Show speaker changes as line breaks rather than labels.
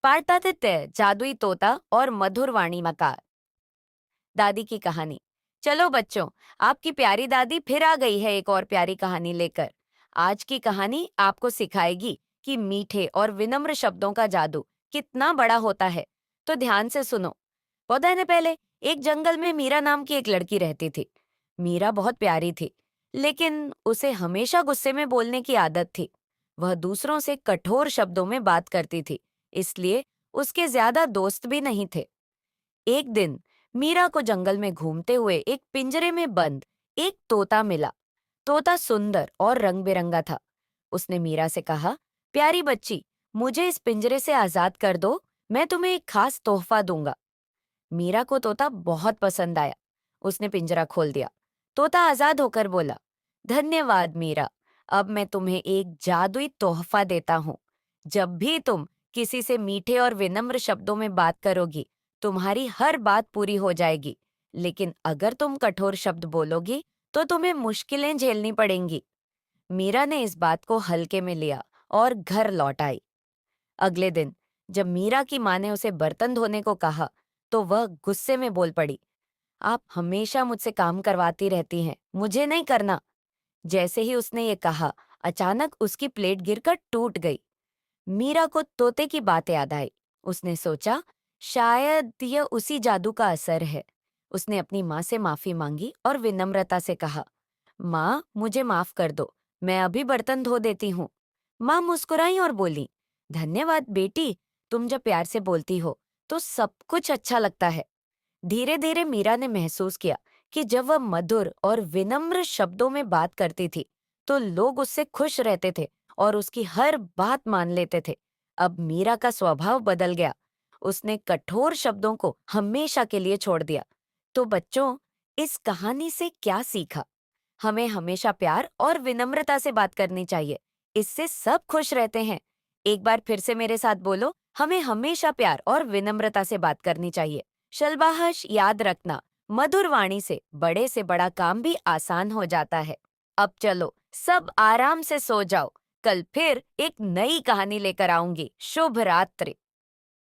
पार्थादित्य, जादुई तोता और मधुर वाणी मकार। दादी की कहानी। चलो बच्चों, आपकी प्यारी दादी फिर आ गई है एक और प्यारी कहानी लेकर। आज की कहानी आपको सिखाएगी कि मीठे और विनम्र शब्दों का जादू कितना बड़ा होता है। तो ध्यान से सुनो। बहुत दिन पहले एक जंगल में मीरा नाम की एक लड़की रहती थी। मीरा बहुत प्यारी थी, लेकिन उसे हमेशा गुस्से में बोलने की आदत थी। वह दूसरों से कठोर शब्दों में बात करती थी, इसलिए उसके ज्यादा दोस्त भी नहीं थे। एक दिन मीरा को जंगल में घूमते हुए एक पिंजरे में बंद एक तोता मिला। तोता सुंदर और रंग बिरंगा था। उसने मीरा से कहा, प्यारी बच्ची, मुझे इस पिंजरे से आजाद कर दो, मैं तुम्हें एक खास तोहफा दूंगा। मीरा को तोता बहुत पसंद आया। उसने पिंजरा खोल दिया। तोता आजाद होकर बोला, धन्यवाद मीरा, अब मैं तुम्हें एक जादुई तोहफा देता हूँ। जब भी तुम किसी से मीठे और विनम्र शब्दों में बात करोगी, तुम्हारी हर बात पूरी हो जाएगी। लेकिन अगर तुम कठोर शब्द बोलोगी, तो तुम्हें मुश्किलें झेलनी पड़ेंगी। मीरा ने इस बात को हल्के में लिया और घर लौट आई। अगले दिन जब मीरा की माँ ने उसे बर्तन धोने को कहा, तो वह गुस्से में बोल पड़ी, आप हमेशा मुझसे काम करवाती रहती हैं, मुझे नहीं करना। जैसे ही उसने ये कहा, अचानक उसकी प्लेट गिरकर टूट गई। मीरा को तोते की बात याद आई। उसने सोचा, शायद यह उसी जादू का असर है। उसने अपनी माँ से माफी मांगी और विनम्रता से कहा, माँ, मुझे माफ कर दो, मैं अभी बर्तन धो देती हूँ। माँ मुस्कुराई और बोली, धन्यवाद बेटी, तुम जब प्यार से बोलती हो तो सब कुछ अच्छा लगता है। धीरे धीरे मीरा ने महसूस किया कि जब वह मधुर और विनम्र शब्दों में बात करती थी, तो लोग उससे खुश रहते थे और उसकी हर बात मान लेते थे। अब मीरा का स्वभाव बदल गया। उसने कठोर शब्दों को हमेशा के लिए छोड़ दिया। तो बच्चों, इस कहानी से क्या सीखा? हमें हमेशा प्यार और विनम्रता से बात करनी चाहिए। इससे सब खुश रहते हैं। एक बार फिर से मेरे साथ बोलो, हमें हमेशा प्यार और विनम्रता से बात करनी चाहिए। शलबाहश याद रखना, मधुर वाणी से बड़ा काम भी आसान हो जाता है। अब चलो, सब आराम से सो जाओ। कल फिर एक नई कहानी लेकर आऊंगी। शुभ रात्रि।